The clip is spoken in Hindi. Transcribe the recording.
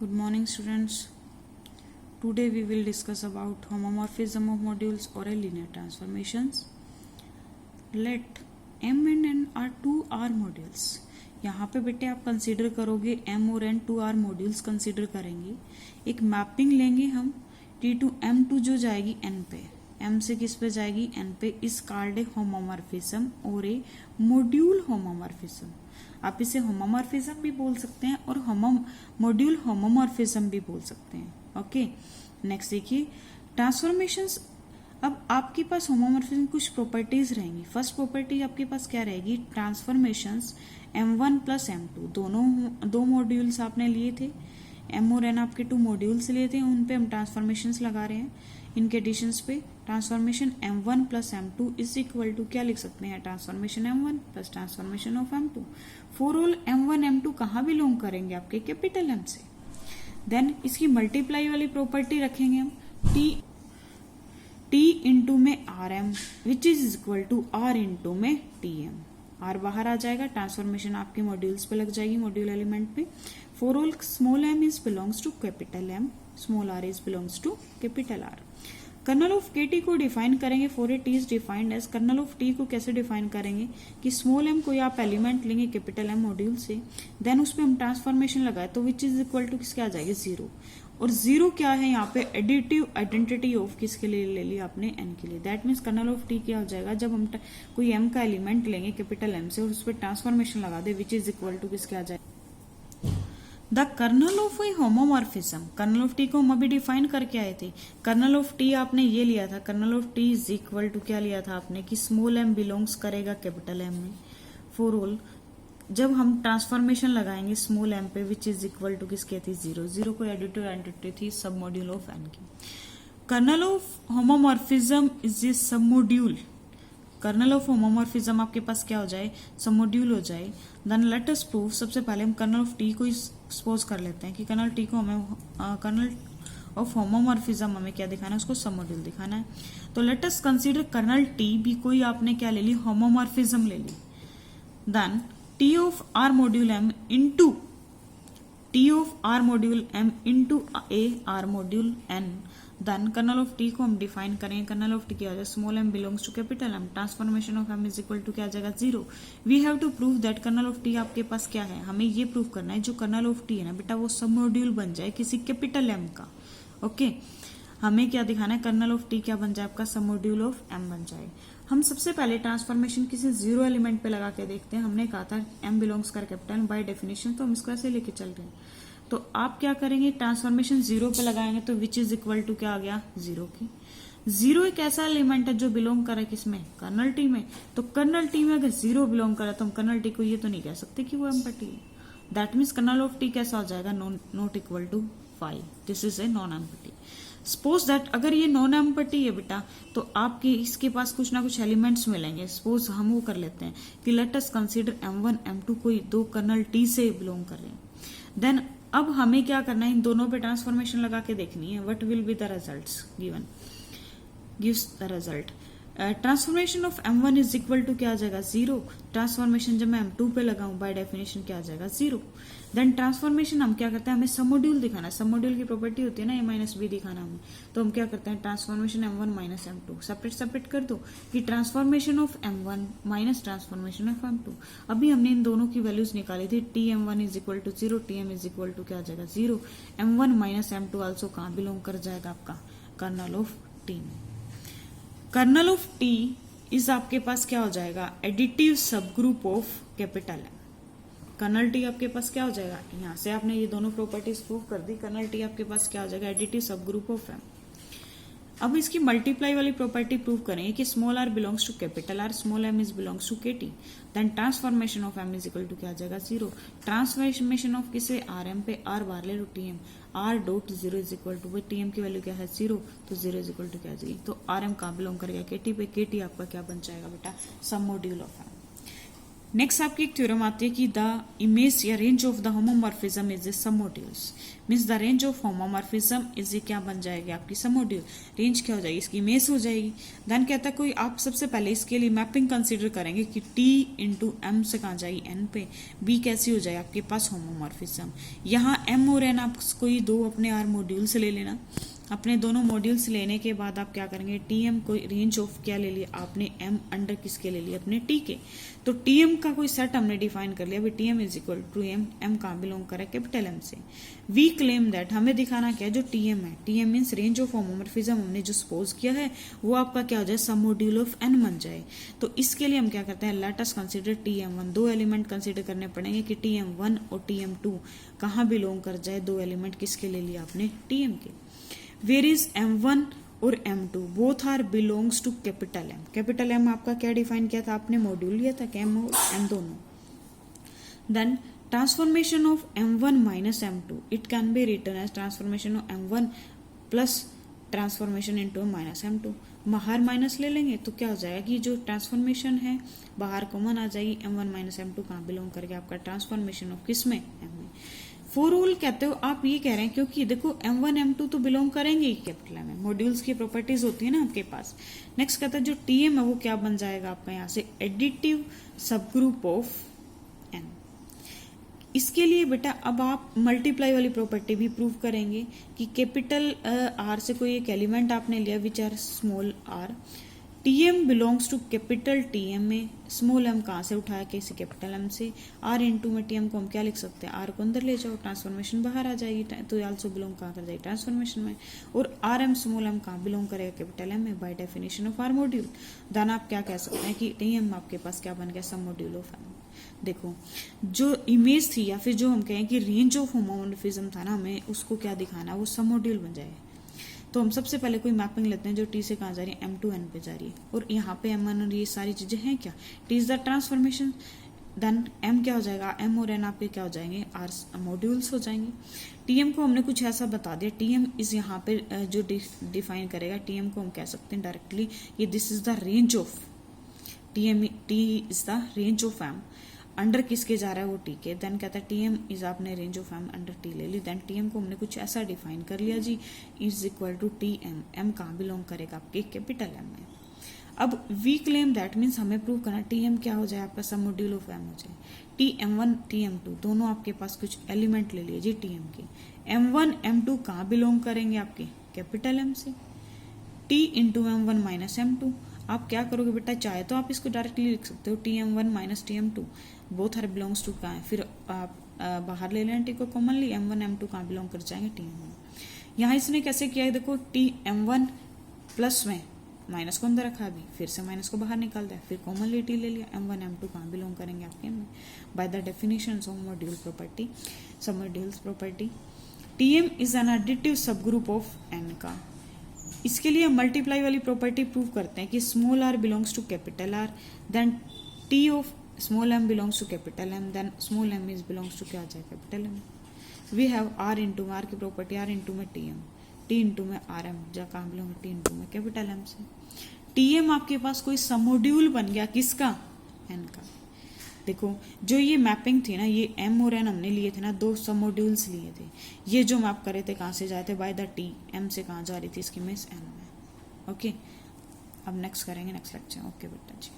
Good morning, students. Today we will discuss about homomorphism of modules or a linear transformations. Let M and N are 2R modules. यहाँ पे बेटे आप कंसीडर करोगे M और N 2R modules कंसीडर करेंगे. एक मैपिंग लेंगे हम T to M2 जो जाएगी N पे, M से किस पे जाएगी N पे. इस कार्ड ए होमोमॉर्फिज्म और ए मॉड्यूल होमोमॉर्फिज्म. आप इसे होमोमॉर्फिज्म भी बोल सकते हैं और मॉड्यूल होमोमॉर्फिज्म भी बोल सकते हैं. ओके, नेक्स्ट देखिए ट्रांसफॉर्मेशंस. अब आपके पास होमोमॉर्फिज्म कुछ प्रॉपर्टीज रहेंगी. फर्स्ट प्रॉपर्टी आपके पास क्या रहेगी, ट्रांसफॉर्मेशंस M1 प्लस M2 दो मॉड्यूल्स आपने लिए थे. M और N आपके 2 मॉड्यूल्स लिए थे, उन पे हम ट्रांसफॉर्मेशंस लगा रहे हैं. इनके एडिशंस पे transformation M1 plus M2 is equal to क्या लिख सकते हैं, transformation M1 plus transformation of M2. For all M1 M2 कहाँ बिलोंग करेंगे, आपके कैपिटल M से. देन इसकी मल्टीप्लाई वाली प्रॉपर्टी रखेंगे हम, T इंटू में RM which is equal to R into में TM. R बाहर आ जाएगा, ट्रांसफॉर्मेशन आपके मॉड्यूल्स पे लग जाएगी, मॉड्यूल एलिमेंट पे. For all small m is belongs to capital M, small r is belongs to capital R. Kernel of KT को डिफाइन करेंगे. For a T is defined as, kernel of T को कैसे डिफाइन करेंगे कि स्मॉल m कोई आप एलिमेंट लेंगे कैपिटल M मॉड्यूल से, देन उस पर हम ट्रांसफॉर्मेशन लगाए तो विच इज इक्वल टू किसके आ जाएगी, 0. और 0 क्या है यहाँ पे, एडिटिव आइडेंटिटी ऑफ किसके लिए ले ली आपने, n के लिए. That means kernel of T क्या हो जाएगा, जब हम कोई m का एलिमेंट लेंगे कैपिटल M से और उस पर ट्रांसफॉर्मेशन लगा दे विच इज इक्वल टू किसके आ जाएगा, the kernel of a homomorphism. Kernel of T को हम अभी डिफाइन करके आए थे. कर्नल ऑफ T आपने ये लिया था, kernel of T is equal to क्या लिया था आपने कि स्मॉल m बिलोंग्स करेगा कैपिटल M में. फॉर ऑल जब हम ट्रांसफॉर्मेशन लगाएंगे स्मॉल m पे विच इज इक्वल टू किसके थी, 0. 0 को एडिटिव आइडेंटिटी थी सब मॉड्यूल ऑफ n की. Kernel of homomorphism is a submodule. Colonel of homomorphism आपके पास क्या हो जाए, सब मॉड्यूल हो जाए. Then let us prove. सबसे पहले हम कर्नल ऑफ T को सपोज कर लेते हैं कि कर्नल T को हमें कर्नल ऑफ होमोमॉर्फिज्म हमें क्या दिखाना है, उसको सब मॉड्यूल दिखाना है. तो let us consider kernel T भी कोई आपने क्या ले ली, होमोमॉर्फिज्म ले ली. Then T of R module M into T of R module M into A R module N. Then kernel of T को हम डिफाइन करेंगे. कर्नल ऑफ T क्या हो जाएगा, small m belongs to capital M, transformation of M is equal to क्या आ जाएगा, 0. We have to prove that kernel of T आपके पास क्या है, हमें ये प्रूव करना है जो कर्नल ऑफ T है ना बेटा वो सब मॉड्यूल बन जाए किसी कैपिटल M का. ओके, हमें क्या दिखाना है, कर्नल ऑफ T क्या बन जाए आपका, सब मॉड्यूल ऑफ M बन जाए. हम सबसे पहले ट्रांसफॉर्मेशन किसी 0 एलिमेंट पे लगा के देखते हैं. हमने कहा था M बिलोंग्स कर कैपिटल बाय डेफिनेशन, तो हम इसको ऐसे लेके चल रहे हैं. तो आप क्या करेंगे, ट्रांसफॉर्मेशन 0 पे लगाएंगे तो विच इज इक्वल टू क्या आ गया, 0 की. 0 एक ऐसा एलिमेंट है जो बिलोंग करे किसमें, कर्नल T में. तो कर्नल T में अगर 0 बिलोंग करे तो हम कर्नल T को ये तो नहीं कह सकते कि वो M पर T है. That means kernel of T कैसा हो जाएगा, not equal to 5. This is a non M पर T. सपोज दैट अगर ये नॉन M पर T है बेटा तो आपके इसके पास कुछ ना कुछ एलिमेंट्स मिलेंगे. सपोज हम वो कर लेते हैं कि late us consider M1 M2 कोई 2 कर्नल T से बिलोंग कर रहे हैं. देन अब हमें क्या करना है, इन दोनों पे ट्रांसफॉर्मेशन लगा के देखनी है. What will be the results given, gives the result. Transformation of M1 is equal to क्या आ जाएगा, 0. ट्रांसफॉर्मेशन जब मैं M2 पे लगाऊं बाय डेफिनेशन क्या आ जाएगा, 0. देन ट्रांसफॉर्मेशन हम क्या करते हैं, हमें सब मॉड्यूल दिखाना है. सब मॉड्यूल की प्रॉपर्टी होती है ना A माइनस B दिखाना हमें. तो हम क्या करते हैं, transformation M1 minus M2 separate कर दो कि transformation of M1 minus transformation of M2. अभी हमने इन दोनों की वैल्यूज निकाली थी. TM1 is equal to 0, TM is equal to क्या आ जाएगा, 0. M1 माइनस M2 ऑल्सो कहाँ बिलोंग कर जाएगा आपका, कर्नल ऑफ T में. कर्नल ऑफ T इज आपके पास क्या हो जाएगा, additive subgroup of capital M. Kernel T आपके पास क्या हो जाएगा, यहाँ से आपने ये दोनों प्रॉपर्टीज प्रूव कर दी. कर्नल T आपके पास क्या हो जाएगा, additive subgroup of M. अब इसकी मल्टीप्लाई वाली प्रॉपर्टी प्रूव करेंगे कि small r belongs to capital R, small m is belongs to KT. Then transformation of M is equal to क्या आ जाएगा, 0. ट्रांसफॉर्मेशन ऑफ किसे, RM पे R बाहर ले लो TM, R dot 0 is equal to TM की वैल्यू क्या है, 0. तो 0 इज इक्वल टू क्या आ जाएगी, तो RM कहाँ बिलोंग करेगा, KT पे. KT आपका क्या बन जाएगा बेटा, सब मॉड्यूल ऑफ M. नेक्स्ट आपकी एक थ्योरम आती है कि द इमेज या range of the homomorphism is the sub modules, means the range of homomorphism is ये क्या बन जाएगी आपकी सब मॉड्यूल, रेंज क्या हो जाएगी इसकी इमेज हो जाएगी। देन कहता है कोई आप सबसे पहले इसके लिए मैपिंग कंसीडर करेंगे कि टी इंटू एम से कहाँ जाएगी एन पे, बी कैसी हो जाए आपके पास होमोमॉर्फिज्म। यहाँ एम और एन आप कोई दो अपने आर मॉड्यूल्स ले लेना, अपने दोनों मॉड्यूल्स लेने के बाद आप क्या करेंगे टी एम कोई रेंज ऑफ क्या ले लिया आपने एम अंडर किसके ले लिया अपने टी के, तो टी एम का कोई सेट हमने डिफाइन कर लिया, T M is equal to M, M कहाँ बिलोंग करे कैपिटल एम से। वी क्लेम दैट हमें दिखाना क्या है जो टी एम है, T M means range of homomorphism हमने जो सपोज किया है वो आपका क्या हो जाए सब मॉड्यूल ऑफ एन बन जाए। तो इसके लिए हम क्या करते हैं let us consider T M one, दो एलिमेंट कंसीडर करने पड़ेंगे कि टी एम वन और टी एम टू कहाँ बिलोंग कर जाए, दो एलिमेंट किसके ले लिया आपने टी एम के। वेयर इज M1 और M2 both are belongs to capital M, capital M आपका क्या डिफाइन किया था आपने मॉड्यूल लिया था M और M दोनों। Then transformation of M1 minus M2 it can be written as transformation of M1 plus transformation into minus M2, बाहर माइनस ले लेंगे तो क्या हो जाएगा कि जो ट्रांसफॉर्मेशन है बाहर कॉमन आ जाएगी, M1 माइनस M2 कहाँ बिलोंग करके आपका ट्रांसफॉर्मेशन ऑफ किस में M में। फॉर ऑल कहते हो आप ये कह रहे हैं क्योंकि देखो M1 M2 तो बिलोंग करेंगे ही कैपिटल M में, मॉड्यूल्स की प्रॉपर्टीज होती है ना आपके पास। नेक्स्ट कहता है जो TM है वो क्या बन जाएगा आपका यहाँ से additive subgroup of N। इसके लिए बेटा अब आप मल्टीप्लाई वाली प्रॉपर्टी भी प्रूव करेंगे कि कैपिटल R से कोई एक एलिमेंट आपने लिया which are small r, TM belongs to capital TM में, स्मॉल m कहाँ से उठाया किसी कैपिटल M से, R इंटू में TM को हम क्या लिख सकते हैं R को अंदर ले जाओ ट्रांसफॉर्मेशन बाहर आ जाएगी, तो आल्सो बिलोंग कहाँ कर जाएगी ट्रांसफॉर्मेशन में। और RM स्मॉल m कहाँ बिलोंग करेगा कैपिटल M में by definition of R module. Then आप क्या कह सकते हैं कि TM आपके पास क्या बन गया सब मॉड्यूल ऑफ M। देखो जो इमेज थी या फिर जो हम कहें कि रेंज ऑफ होमोमॉर्फिज्म था ना हमें उसको क्या दिखाना वो सब मॉड्यूल बन जाए। तो हम सबसे पहले कोई मैपिंग लेते हैं जो टी से कहाँ जा रही है M2 N पे जा रही है और यहाँ पे M1 और ये सारी चीजें हैं क्या, T is the transformation, then M क्या हो जाएगा M और N आपके क्या हो जाएंगे R मॉड्यूल्स हो जाएंगे। TM को हमने कुछ ऐसा बता दिया, TM इज यहाँ पे जो डिफाइन करेगा TM को हम कह सकते हैं डायरेक्टली ये this is the range of TM, T is the range of M under किसके जा रहा है वो टी के। देन कहता है TM इज आपने range of M under T ले ली, देन TM को हमने कुछ ऐसा डिफाइन कर लिया G is equal to TM, M कहाँ बिलोंग करेगा आपके कैपिटल M में। अब वी क्लेम दैट मीन्स हमें प्रूव करना TM क्या हो जाए आपका सब मॉड्यूल ऑफ M हो जाए। TM1 TM2 दोनों आपके पास कुछ एलिमेंट ले लिए जी TM के, M1 M2 कहाँ बिलोंग करेंगे आपके कैपिटल M से, T into M1 minus M2 आप क्या करोगे बेटा चाहे तो आप इसको डायरेक्टली लिख सकते हो TM1 minus TM2 both are belongs to कहाँ है, फिर आप बाहर ले लें टी को कॉमनली M1 M2 कहाँ बिलोंग कर जाएंगे TM1। यहाँ इसने कैसे किया है देखो TM1 प्लस में माइनस को अंदर रखा, अभी फिर से माइनस को बाहर निकाल दिया, फिर कॉमनली टी ले लिया, M1 M2 कहाँ बिलोंग करेंगे आपके में by the definition of module property submodules property. TM is an additive subgroup of N का। इसके लिए मल्टीप्लाई वाली प्रॉपर्टी प्रूव करते हैं कि small r belongs to capital R, then T ऑफ small m belongs to capital M, then small m is belongs to क्या आ जाए capital M। We have R into R की प्रॉपर्टी R इंटू में TM, T इंटू में RM जा कहाँ बिलोंग T इंटू में कैपिटल M से। TM आपके पास कोई सब मॉड्यूल बन गया किसका N का। देखो जो ये मैपिंग थी ना ये M और N हमने लिए थे ना दो सब मॉड्यूल्स लिए थे, ये जो मैप करे थे कहाँ से जाए थे बाय द T, M से कहाँ जा रही थी इसकी मिस N में। ओके अब नेक्स्ट करेंगे नेक्स्ट लेक्चर। ओके बेटा जी।